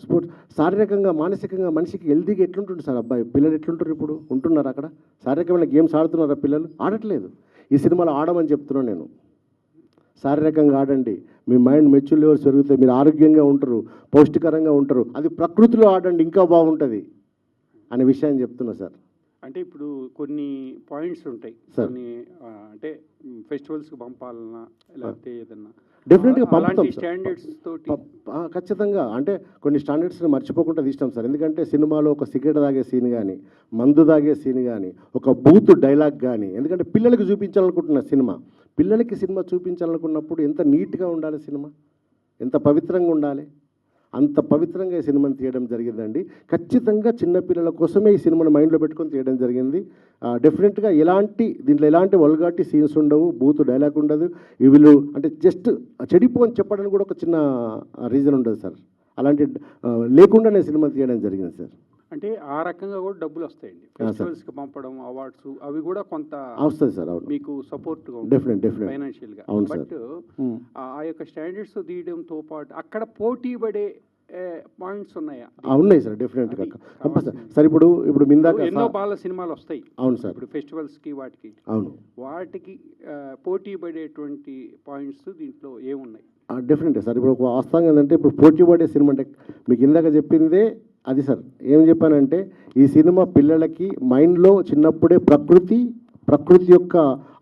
Speaker 5: స్పోర్ట్స్ శారీరకంగా మానసికంగా మనిషికి హెల్తీగా ఎట్లుంటుంది సార్? అబ్బాయి పిల్లలు ఎట్లుంటారు ఇప్పుడు? ఉంటున్నారు అక్కడ? శారీరకమైన గేమ్స్ ఆడుతున్నారా పిల్లలు? ఆడట్లేదు. ఈ సినిమాలో ఆడమని చెప్తున్నాను నేను. శారీరకంగా ఆడండి, మీ మైండ్ మెచ్యూర్ లెవెల్స్ పెరుగుతాయి, మీరు ఆరోగ్యంగా ఉంటారు, పౌష్టికరంగా ఉంటారు. అది ప్రకృతిలో ఆడండి, ఇంకా బాగుంటుంది అనే విషయాన్ని చెప్తున్నా సార్.
Speaker 8: అంటే ఇప్పుడు కొన్ని పాయింట్స్ ఉంటాయి, కొన్ని అంటే ఫెస్టివల్స్కి పంపాలన్నా లేకపోతే ఏదన్నా
Speaker 5: డెఫినెట్గా పంపుతాం
Speaker 8: స్టాండర్డ్స్ తోటి.
Speaker 5: ఖచ్చితంగా అంటే కొన్ని స్టాండర్డ్స్ని మర్చిపోకుండా తీస్తాం సార్. ఎందుకంటే సినిమాలో ఒక సిగరెట్ తాగే సీన్ కానీ, మందు తాగే సీన్ కానీ, ఒక బూత్ డైలాగ్ కానీ, ఎందుకంటే పిల్లలకి చూపించాలనుకుంటున్న సినిమా, పిల్లలకి సినిమా చూపించాలనుకున్నప్పుడు ఎంత నీట్గా ఉండాలి సినిమా, ఎంత పవిత్రంగా ఉండాలి, అంత పవిత్రంగా ఈ సినిమాని తీయడం జరిగిందండి. ఖచ్చితంగా చిన్నపిల్లల కోసమే ఈ సినిమాని మైండ్లో పెట్టుకొని తీయడం జరిగింది. డెఫినెట్గా దీంట్లో ఎలాంటి వల్గారిటీ సీన్స్ ఉండవు, బూత్ డైలాగ్ ఉండదు. వీళ్ళు అంటే జస్ట్ చెడిపో అని చెప్పడానికి కూడా ఒక చిన్న రీజన్ ఉండదు సార్. అలాంటి లేకుండానే సినిమా తీయడం జరిగింది సార్.
Speaker 8: అంటే ఆ రకంగా కూడా డబ్బులు వస్తాయండి ఫెస్టివల్స్కి పంపడం, అవార్డ్స్ అవి కూడా కొంత
Speaker 5: వస్తుంది సార్. అవును,
Speaker 8: మీకు సపోర్ట్గా
Speaker 5: డెఫినెట్
Speaker 8: ఫైనాన్షియల్గా.
Speaker 5: అవును
Speaker 8: బట్ ఆ యొక్క స్టాండర్డ్స్ తీయడంతో పాటు అక్కడ పోటీ పడే పాయింట్స్ ఉన్నాయా?
Speaker 5: ఉన్నాయి సార్, డెఫినెట్గా సార్. ఇప్పుడు మిందాక
Speaker 8: ఎన్నో బాల సినిమాలు వస్తాయి.
Speaker 5: అవును సార్.
Speaker 8: ఇప్పుడు ఫెస్టివల్స్కి వాటికి వాటికి పోటీ పడేటువంటి పాయింట్స్ దీంట్లో ఏమున్నాయి?
Speaker 5: డెఫినెట్గా సార్. ఇప్పుడు ఒక వాస్తవంగా ఏంటంటే ఇప్పుడు పోటీ పడే సినిమా అంటే మీకు ఇందాక చెప్పిందే అది సార్. ఏం చెప్పానంటే ఈ సినిమా పిల్లలకి మైండ్లో చిన్నప్పుడే ప్రకృతి యొక్క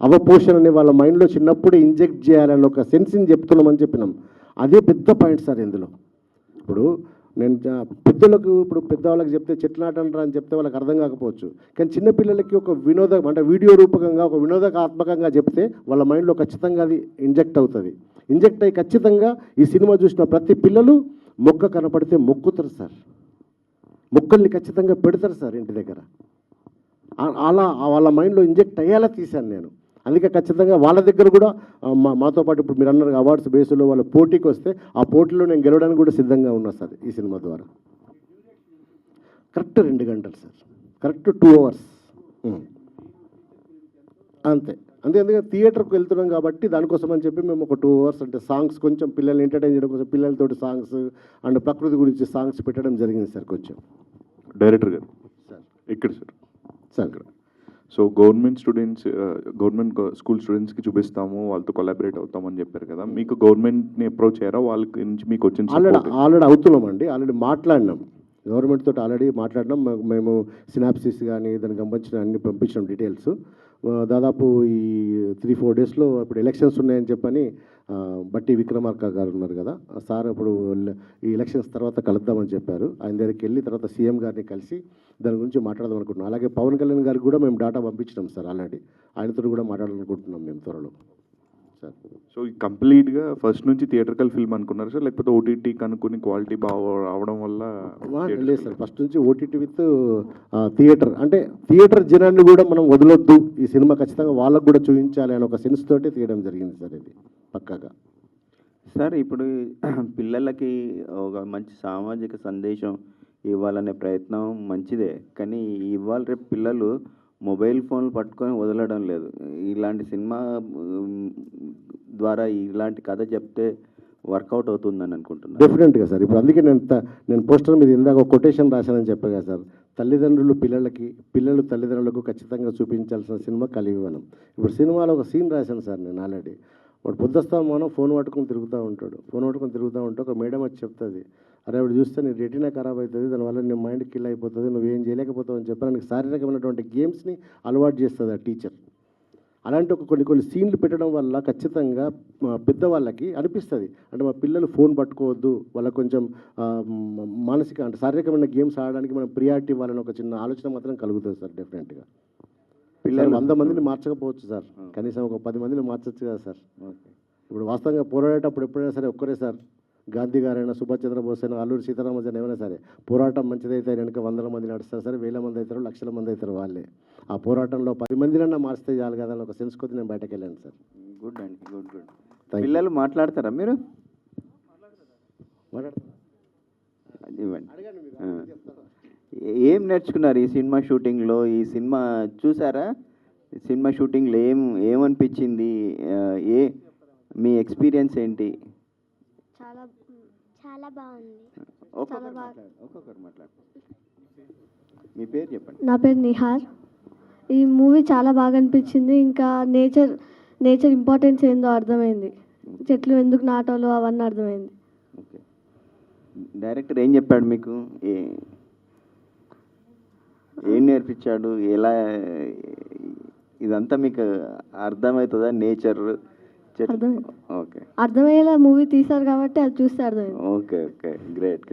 Speaker 5: అవపోషణని వాళ్ళ మైండ్లో చిన్నప్పుడే ఇంజెక్ట్ చేయాలని ఒక సెన్స్ని చెప్తున్నామని చెప్పినాం. అదే పెద్ద పాయింట్ సార్ ఇందులో. ఇప్పుడు నేను పెద్దలకు ఇప్పుడు పెద్దవాళ్ళకి చెప్తే చెట్లు నాటంటారా అని చెప్తే వాళ్ళకి అర్థం కాకపోవచ్చు, కానీ చిన్నపిల్లలకి ఒక అంటే వీడియో రూపకంగా ఒక వినోదాత్మకంగా చెప్తే వాళ్ళ మైండ్లో ఖచ్చితంగా అది ఇంజెక్ట్ అవుతుంది. ఇంజెక్ట్ అయ్యి ఖచ్చితంగా ఈ సినిమా చూసిన ప్రతి పిల్లలు మొక్క కనపడితే మొక్కుతారు సార్, మొక్కల్ని ఖచ్చితంగా పెడతారు సార్ ఇంటి దగ్గర. అలా వాళ్ళ మైండ్లో ఇంజెక్ట్ అయ్యేలా తీశాను నేను. అందుకే ఖచ్చితంగా వాళ్ళ దగ్గర కూడా మాతో పాటు ఇప్పుడు మీరు అన్నారు అవార్డ్స్ బేస్లో వాళ్ళ పోటీకి వస్తే ఆ పోటీలో నేను గెలవడానికి కూడా సిద్ధంగా ఉన్నా సార్ ఈ సినిమా ద్వారా. కరెక్ట్ 2 గంటలు సార్, కరెక్ట్ 2 hours అంతే. ఎందుకంటే థియేటర్కి వెళ్తున్నాం కాబట్టి దానికోసం అని చెప్పి మేము ఒక 2 hours అంటే సాంగ్స్ కొంచెం పిల్లల్ని ఎంటర్టైన్ చేయడం కోసం పిల్లలతోటి సాంగ్స్ అండ్ ప్రకృతి గురించి సాంగ్స్ పెట్టడం జరిగింది సార్ కొంచెం.
Speaker 9: డైరెక్టర్ గారు
Speaker 5: సార్
Speaker 9: ఇక్కడ
Speaker 5: sir
Speaker 9: so government students government school స్టూడెంట్స్కి చూపిస్తాము, వాళ్ళతో కొలాబరేట్ అవుతామని చెప్పారు కదా, మీకు గవర్నమెంట్ని అప్రోచ్ అయ్యారా? వాళ్ళకి నుంచి మీకు వచ్చిన
Speaker 5: ఆల్రెడీ అవుతున్నామండి, ఆల్రెడీ మాట్లాడినాం గవర్నమెంట్ తోటి, ఆల్రెడీ మాట్లాడినాం. మేము సినాప్సిస్ కానీ దానికి సంబంధించిన అన్ని పంపించినాం డీటెయిల్స్. దాదాపు ఈ 3-4 డేస్లో ఇప్పుడు ఎలక్షన్స్ ఉన్నాయని చెప్పని బట్టి విక్రమార్క గారు ఉన్నారు కదా సార్, ఇప్పుడు ఈ ఎలక్షన్స్ తర్వాత కలుద్దామని చెప్పారు. ఆయన దగ్గరికి వెళ్ళి తర్వాత సీఎం గారిని కలిసి దాని గురించి మాట్లాడదాం అనుకుంటున్నాం. అలాగే పవన్ కళ్యాణ్ గారికి కూడా మేము డేటా పంపించినాం సార్ ఆల్రెడీ, ఆయనతో కూడా మాట్లాడాలనుకుంటున్నాం మేము త్వరలో సార్.
Speaker 9: సో కంప్లీట్గా ఫస్ట్ నుంచి థియేటర్కల్ ఫిల్మ్ అనుకున్నారు సార్, లేకపోతే ఓటీటీ కనుక్కొని క్వాలిటీ బాగా రావడం వల్ల?
Speaker 5: లేదు సార్, ఫస్ట్ నుంచి ఓటీటీ విత్ థియేటర్. అంటే థియేటర్ జనాన్ని కూడా మనం వదలొద్దు, ఈ సినిమా ఖచ్చితంగా వాళ్ళకు కూడా చూపించాలి అని ఒక సెన్స్ తోటి తీయడం జరిగింది సార్ ఇది పక్కాగా.
Speaker 10: సార్ ఇప్పుడు పిల్లలకి ఒక మంచి సామాజిక సందేశం ఇవ్వాలనే ప్రయత్నం మంచిదే, కానీ ఇవాళ రేపు పిల్లలు మొబైల్ ఫోన్లు పట్టుకొని వదలడం లేదు. ఇలాంటి సినిమా ద్వారా ఇలాంటి కథ చెప్తే వర్కౌట్ అవుతుందని అనుకుంటున్నాను.
Speaker 5: డెఫినెట్గా సార్. ఇప్పుడు అందుకే నేను పోస్టర్ మీద ఇందాక ఒక కొటేషన్ రాశానని చెప్పగా సార్, తల్లిదండ్రులు పిల్లలకి, పిల్లలు తల్లిదండ్రులకు ఖచ్చితంగా చూపించాల్సిన సినిమా కలివివనం. ఇప్పుడు సినిమాలో ఒక సీన్ రాశాను సార్ నేను ఆల్రెడీ. వాడు పొద్దుస్తాం మనం ఫోన్ పట్టుకొని తిరుగుతూ ఉంటాడు, ఫోన్ పట్టుకొని తిరుగుతూ ఉంటే ఒక మేడం వచ్చి చెప్తుంది, అరే వాడు చూస్తే నీ రెటీనా ఖరాబ్ అవుతుంది, దానివల్ల నీ మైండ్ కిల్ అయిపోతుంది, నువ్వేం చేయలేకపోతావు అని చెప్పి నాకు శారీరకమైనటువంటి గేమ్స్ని అలవాటు చేస్తుంది ఆ టీచర్. అలాంటి ఒక కొన్ని సీన్లు పెట్టడం వల్ల ఖచ్చితంగా పెద్దవాళ్ళకి అనిపిస్తుంది, అంటే మా పిల్లలు ఫోన్ పట్టుకోవద్దు, వాళ్ళకి కొంచెం మానసిక అంటే శారీరకమైన గేమ్స్ ఆడడానికి మనం ప్రియారిటీ ఇవ్వాలని ఒక చిన్న ఆలోచన మాత్రం కలుగుతుంది సార్. డెఫినెట్గా పిల్లలు 100 మందిని మార్చకపోవచ్చు సార్, కనీసం ఒక 10 మందిని మార్చచ్చు కదా సార్. ఇప్పుడు వాస్తవంగా పోరాడేటప్పుడు ఎప్పుడైనా సరే ఒక్కరే సార్, గాంధీ గారైనా, సుభాష్ చంద్రబోస్ అయినా, అల్లూరి సీతారామరాజు ఏమైనా సరే, పోరాటం మంచిదైతే వెనుక 100 మంది నడుస్తారు సరే, 1000 మంది అవుతారు, లక్షల మంది అవుతారు వాళ్ళే. ఆ పోరాటంలో 10 మందినన్నా మార్చితే చాలు కదా అని ఒక సెన్స్ కొద్ది నేను బయటకు వెళ్ళాను సార్.
Speaker 10: గుడ్ అండి, గుడ్. పిల్లలు మాట్లాడతారా మీరు? ఇవ్వండి. ఏం నేర్చుకున్నారు ఈ సినిమా షూటింగ్లో? ఈ సినిమా చూసారా? సినిమా షూటింగ్లో ఏమనిపించింది? మీ ఎక్స్పీరియన్స్ ఏంటి?
Speaker 2: చాలా బాగుంది.
Speaker 10: ఒక్కొక్కరు మాట్లాడు. మీ పేరు చెప్పండి.
Speaker 3: నా పేరు నిహార్. ఈ మూవీ చాలా బాగా అనిపించింది. ఇంకా నేచర్ ఇంపార్టెన్స్ ఏందో అర్థమైంది, చెట్లు ఎందుకు నాటాలో అవన్నీ అర్థమైంది.
Speaker 10: ఓకే, డైరెక్టర్ ఏం చెప్పాడు మీకు? ఏం నేర్పించాడు? ఎలా ఇదంతా మీకు అర్థమవుతుందా? నేచర్ ఓకే,
Speaker 3: అర్థమయ్యేలా మూవీ తీశారు కాబట్టి అది చూస్తే అర్థమైంది.
Speaker 10: Okay, great.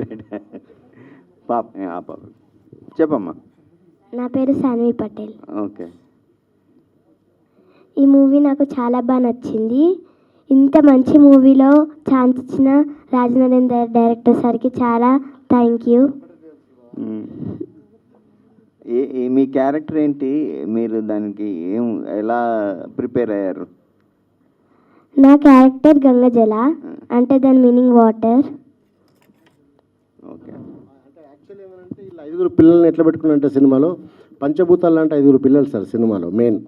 Speaker 10: పాప చెప్పమ్మా.
Speaker 2: నా పేరు సాన్వి పటేల్.
Speaker 10: ఓకే,
Speaker 2: ఈ మూవీ నాకు చాలా బాగా నచ్చింది. ఇంత మంచి మూవీలో ఛాన్స్ ఇచ్చిన రాజనరేందర్ డైరెక్టర్ సార్కి చాలా థ్యాంక్ యూ.
Speaker 10: మీ క్యారెక్టర్ ఏంటి? మీరు దానికి ఎలా ప్రిపేర్ అయ్యారు?
Speaker 2: నా క్యారెక్టర్ గంగజల, అంటే దాని మీనింగ్ వాటర్.
Speaker 10: ఓకే,
Speaker 5: అంటే యాక్చువల్లీ ఏమంటే ఇలా 5 పిల్లల్ని ఎట్లా పెట్టుకున్నారంటే సినిమాలో పంచభూతాలు అంటే 5 పిల్లలు సార్ సినిమాలో మెయిన్.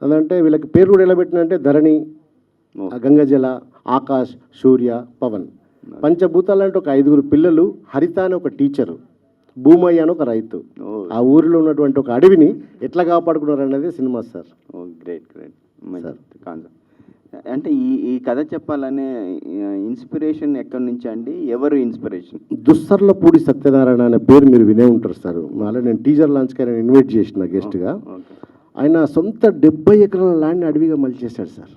Speaker 5: అదంటే వీళ్ళకి పేరు కూడా ఎలా పెట్టినంటే ధరణి, గంగజల, ఆకాష్, సూర్య, పవన్. పంచభూతాలు అంటే ఒక 5 పిల్లలు, హరిత అని ఒక టీచరు, భూమయ్య అని ఒక రైతు, ఆ ఊరిలో ఉన్నటువంటి ఒక అడవిని ఎట్లా కాపాడుకున్నారు అనేది సినిమా సార్.
Speaker 10: గ్రేట్. అంటే ఈ కథ చెప్పాలనే ఇన్స్పిరేషన్ ఎక్కడి నుంచి అండి? ఎవరు ఇన్స్పిరేషన్?
Speaker 5: దుస్సర్లపూడి సత్యనారాయణ అనే పేరు మీరు వినే ఉంటారు సార్. మళ్ళీ నేను టీజర్ లాంచ్కి ఆయన ఇన్వైట్ చేసిన గెస్ట్గా. ఆయన సొంత 70 ఎకరాల ల్యాండ్ అడవిగా మలిచేశాడు సార్.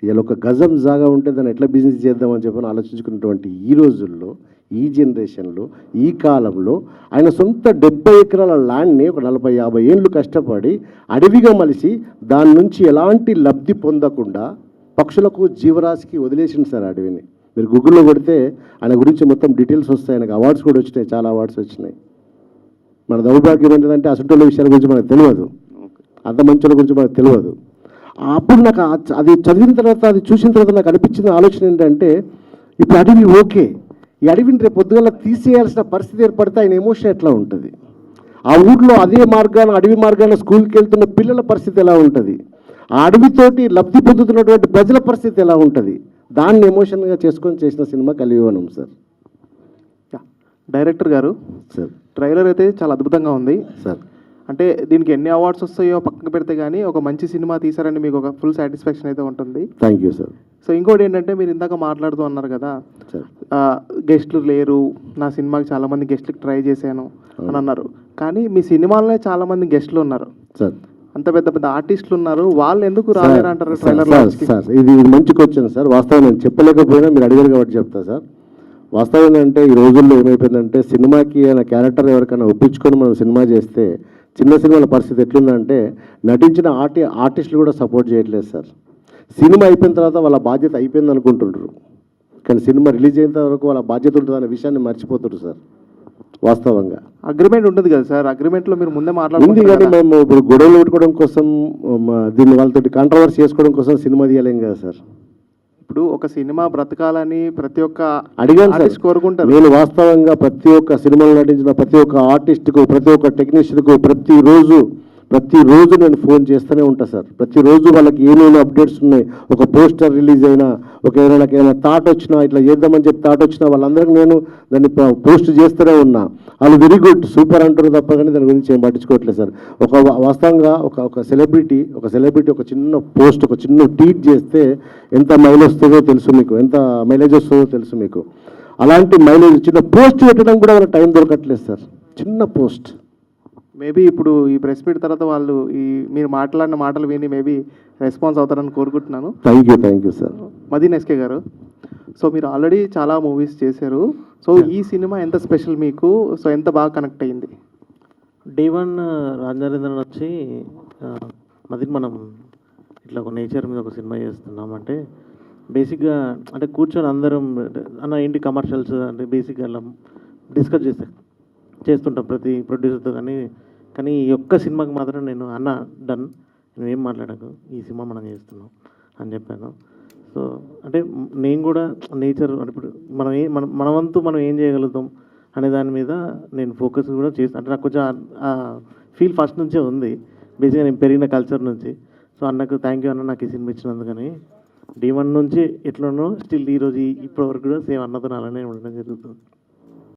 Speaker 5: ఇలా ఒక గజం జాగా ఉంటే దాన్ని ఎట్లా బిజినెస్ చేద్దామని చెప్పని ఆలోచించుకున్నటువంటి ఈ రోజుల్లో, ఈ జనరేషన్లో, ఈ కాలంలో ఆయన సొంత 70 ఎకరాల ల్యాండ్ని ఒక 40-50 ఏళ్ళు కష్టపడి అడవిగా మలిసి దాని నుంచి ఎలాంటి లబ్ధి పొందకుండా పక్షులకు, జీవరాశికి వదిలేసింది సార్ అడవిని. మీరు గూగుల్లో కొడితే ఆయన గురించి మొత్తం డీటెయిల్స్ వస్తాయి. ఆయనకు అవార్డ్స్ కూడా వచ్చినాయి, చాలా అవార్డ్స్ వచ్చినాయి. మన దౌర్భాగ్యం ఏంటంటే అసంటోళ్ళ విషయాల గురించి మనకు తెలియదు, అంత మంచుల గురించి మనకు తెలియదు. అప్పుడు నాకు అది చదివిన తర్వాత, అది చూసిన తర్వాత నాకు అనిపించిన ఆలోచన ఏంటంటే, ఇప్పుడు అడవి ఓకే, ఈ అడవిని రేపు పొద్దుగల తీసేయాల్సిన పరిస్థితి ఏర్పడితే ఆయన ఎమోషన్ ఎట్లా ఉంటుంది? ఆ ఊర్లో అదే మార్గాన, అడవి మార్గాన స్కూల్కి వెళ్తున్న పిల్లల పరిస్థితి ఎలా ఉంటుంది? ఆ అడవితోటి లబ్ధి పొందుతున్నటువంటి ప్రజల పరిస్థితి ఎలా ఉంటుంది? దాన్ని ఎమోషన్గా చేసుకొని చేసిన సినిమా కలియుగం సార్.
Speaker 4: డైరెక్టర్ గారు
Speaker 5: సార్,
Speaker 4: ట్రైలర్ అయితే చాలా అద్భుతంగా ఉంది
Speaker 5: సార్.
Speaker 4: అంటే దీనికి ఎన్ని అవార్డ్స్ వస్తాయో పక్కన పెడితే కానీ ఒక మంచి సినిమా తీసారని మీకు ఒక ఫుల్ సాటిస్ఫాక్షన్ అయితే ఉంటుంది.
Speaker 5: Thank you sir.
Speaker 4: సో ఇంకోటి ఏంటంటే, మీరు ఇందాక మాట్లాడుతూ అన్నారు కదా,
Speaker 5: సార్
Speaker 4: గెస్ట్లు లేరు, నా సినిమాకి చాలామంది గెస్ట్లకు ట్రై చేశాను అని అన్నారు. కానీ మీ సినిమాలోనే చాలామంది గెస్ట్లు ఉన్నారు
Speaker 5: సార్,
Speaker 4: అంత పెద్ద పెద్ద ఆర్టిస్టులు ఉన్నారు, వాళ్ళు ఎందుకు
Speaker 5: సార్,
Speaker 4: రాలేరంటారు
Speaker 5: సార్,
Speaker 4: ట్రైలర్?
Speaker 5: సార్, ఇది మంచి క్వశ్చన్ సార్. వాస్తవం నేను చెప్పలేకపోయినా మీరు అడిగారు కాబట్టి చెప్తా సార్. వాస్తవం ఏంటంటే ఈ రోజుల్లో ఏమైపోయిందంటే, సినిమాకి ఆయన క్యారెక్టర్ ఎవరికైనా ఒప్పించుకొని మనం సినిమా చేస్తే చిన్న సినిమాల పరిస్థితి ఎట్లుందంటే, నటించిన ఆర్టిస్టులు కూడా సపోర్ట్ చేయట్లేదు సార్. సినిమా అయిపోయిన తర్వాత వాళ్ళ బాధ్యత అయిపోయింది అనుకుంటుంటారు, కానీ సినిమా రిలీజ్ అయిన వరకు వాళ్ళ బాధ్యత ఉంటుంది అనే విషయాన్ని మర్చిపోతారు సార్. వాస్తవంగా
Speaker 4: అగ్రిమెంట్ ఉంటుంది కదా సార్, అగ్రిమెంట్లో మీరు ముందే
Speaker 5: ఉంది,
Speaker 4: మాట్లాడుతుంది
Speaker 5: కానీ మేము ఇప్పుడు గొడవలు పెట్టుకోవడం కోసం, దీన్ని వాళ్ళతో కాంట్రవర్సీ చేసుకోవడం కోసం సినిమా తీయలేం కదా సార్.
Speaker 4: ఇప్పుడు ఒక సినిమా బ్రతకాలని ప్రతి ఒక్క
Speaker 5: అడిగాను సార్,
Speaker 4: ఆర్టిస్ట్ కోరుకుంటారు.
Speaker 5: నేను వాస్తవంగా ప్రతి ఒక్క సినిమాలో నటించిన ప్రతి ఒక్క ఆర్టిస్ట్కు, ప్రతి ఒక్క టెక్నీషియన్కు ప్రతిరోజు నేను ఫోన్ చేస్తూనే ఉంటాను సార్. ప్రతిరోజు వాళ్ళకి ఏమేమి అప్డేట్స్ ఉన్నాయి, ఒక పోస్టర్ రిలీజ్ అయినా, ఒక ఏమైనా థాట్ వచ్చినా, ఇట్లా చేద్దామని చెప్పి థాట్ వచ్చినా వాళ్ళందరికీ నేను దాన్ని పోస్ట్ చేస్తూనే ఉన్నా. వాళ్ళు వెరీ గుడ్, సూపర్ అంటారు తప్ప కానీ దాని గురించి ఏం పట్టించుకోవట్లేదు సార్. వాస్తవంగా ఒక సెలబ్రిటీ ఒక చిన్న పోస్ట్, ఒక చిన్న ట్వీట్ చేస్తే ఎంత మైలేజ్ వస్తుందో తెలుసు మీకు, ఎంత మైలేజ్ వస్తుందో తెలుసు మీకు. అలాంటి మైలేజ్ చిన్న పోస్ట్ పెట్టడం కూడా వాళ్ళ టైం దొరకట్లేదు సార్, చిన్న పోస్ట్.
Speaker 4: మేబీ ఇప్పుడు ఈ ప్రెస్ మీట్ తర్వాత వాళ్ళు ఈ మీరు మాట్లాడిన మాటలు విని మేబీ రెస్పాన్స్ అవుతారని కోరుకుంటున్నాను.
Speaker 5: Thank you sir.
Speaker 4: Madeen SK గారు, సో మీరు ఆల్రెడీ చాలా మూవీస్ చేశారు, సో ఈ సినిమా ఎంత స్పెషల్ మీకు? సో ఎంత బాగా కనెక్ట్ అయ్యింది?
Speaker 11: డే వన్ రాజనరేంద్రన్ వచ్చి మదీన్ మనం ఇట్లా ఒక నేచర్ మీద ఒక సినిమా చేస్తున్నాం అంటే, బేసిక్గా అంటే కూర్చొని అందరం అన్న ఏంటి కమర్షియల్స్ అంటే బేసిక్గా అలా డిస్కస్ చేస్తుంటాం ప్రతి ప్రొడ్యూసర్తో. కానీ ఈ ఒక్క సినిమాకి మాత్రం నేను అన్న డన్, నువ్వేం మాట్లాడకు, ఈ సినిమా మనం చేస్తున్నాం అని చెప్పాను. సో అంటే నేను కూడా నేచర్ అంటే ఇప్పుడు మన వంతు మనం ఏం చేయగలుగుతాం అనే దాని మీద నేను ఫోకస్ కూడా చేస్తాను. అంటే నాకు కొంచెం ఫీల్ ఫస్ట్ నుంచే ఉంది, బేసిక్గా నేను పెరిగిన కల్చర్ నుంచి. సో అన్నకు థ్యాంక్ యూ అన్న, నాకు ఈ సినిమా ఇచ్చినందుకని. D1 నుంచి ఎట్లనో స్టిల్ ఈరోజు ఇప్పటివరకు కూడా సేమ్ అన్నతో అలానే ఉండడం జరుగుతుంది.